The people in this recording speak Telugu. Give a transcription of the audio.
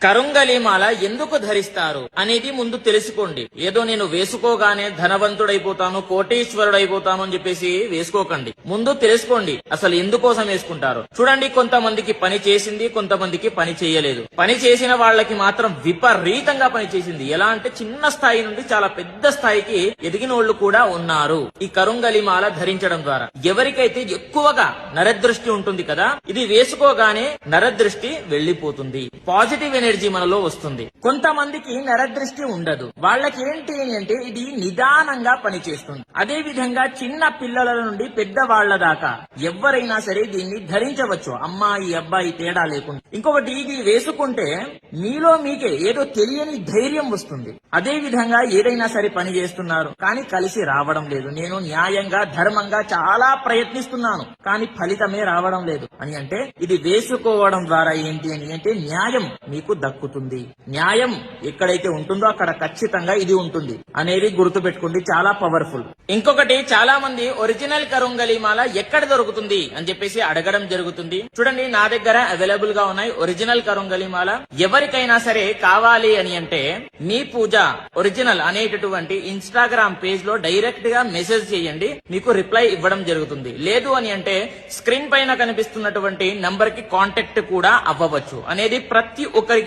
కరుంగలిమాల ఎందుకు ధరిస్తారు అనేది ముందు తెలుసుకోండి. ఏదో నేను వేసుకోగానే ధనవంతుడైపోతాను, కోటీశ్వరుడైపోతాను అని చెప్పేసి వేసుకోకండి. ముందు తెలుసుకోండి అసలు ఎందుకోసం వేసుకుంటారు. చూడండి, కొంతమందికి పని చేసింది, కొంతమందికి పని చేయలేదు. పని చేసిన వాళ్ళకి మాత్రం విపరీతంగా పని చేసింది. ఎలా అంటే చిన్న స్థాయి నుండి చాలా పెద్ద స్థాయికి ఎదిగినోళ్లు కూడా ఉన్నారు ఈ కరుంగలిమాల ధరించడం ద్వారా. ఎవరికైతే ఎక్కువగా నరదృష్టి ఉంటుంది కదా, ఇది వేసుకోగానే నరదృష్టి వెళ్లిపోతుంది, పాజిటివ్ ఎనర్జీ మనలో వస్తుంది. కొంతమందికి నరదృష్టి ఉండదు. వాళ్ళకి ఏంటి అంటే ఇది నిదానంగా పనిచేస్తుంది. అదే విధంగా చిన్న పిల్లల నుండి పెద్ద వాళ్ల దాకా ఎవరైనా సరే దీన్ని ధరించవచ్చు, అమ్మాయి అబ్బాయి తేడా లేకుండా. ఇంకొకటి, ఇది వేసుకుంటే మీలో మీకే ఏదో తెలియని ధైర్యం వస్తుంది. అదే విధంగా ఏదైనా సరే పని చేస్తున్నారు కానీ కలిసి రావడం లేదు, నేను న్యాయంగా ధర్మంగా చాలా ప్రయత్నిస్తున్నాను కానీ ఫలితమే రావడం లేదు అని అంటే ఇది వేసుకోవడం ద్వారా ఏంటి అని అంటే న్యాయం మీకు దక్కుతుంది. న్యాయం ఎక్కడైతే ఉంటుందో అక్కడ ఖచ్చితంగా ఇది ఉంటుంది అనేది గుర్తు పెట్టుకోండి, చాలా పవర్ఫుల్. ఇంకొకటి, చాలా మంది ఒరిజినల్ కరుంగలిమాల ఎక్కడ దొరుకుతుంది అని చెప్పేసి అడగడం జరుగుతుంది. చూడండి, నా దగ్గర అవైలబుల్ గా ఉన్నాయి ఒరిజినల్ కరుంగలిమాల. ఎవరికైనా సరే కావాలి అని అంటే మీ పూజ ఒరిజినల్ అనేటటువంటి ఇన్స్టాగ్రామ్ పేజ్ లో డైరెక్ట్ గా మెసేజ్ చేయండి, మీకు రిప్లై ఇవ్వడం జరుగుతుంది. లేదు అని అంటే స్క్రీన్ పైన కనిపిస్తున్నటువంటి నంబర్ కి కాంటాక్ట్ కూడా అవ్వవచ్చు అనేది ప్రతి ఒక్కరికి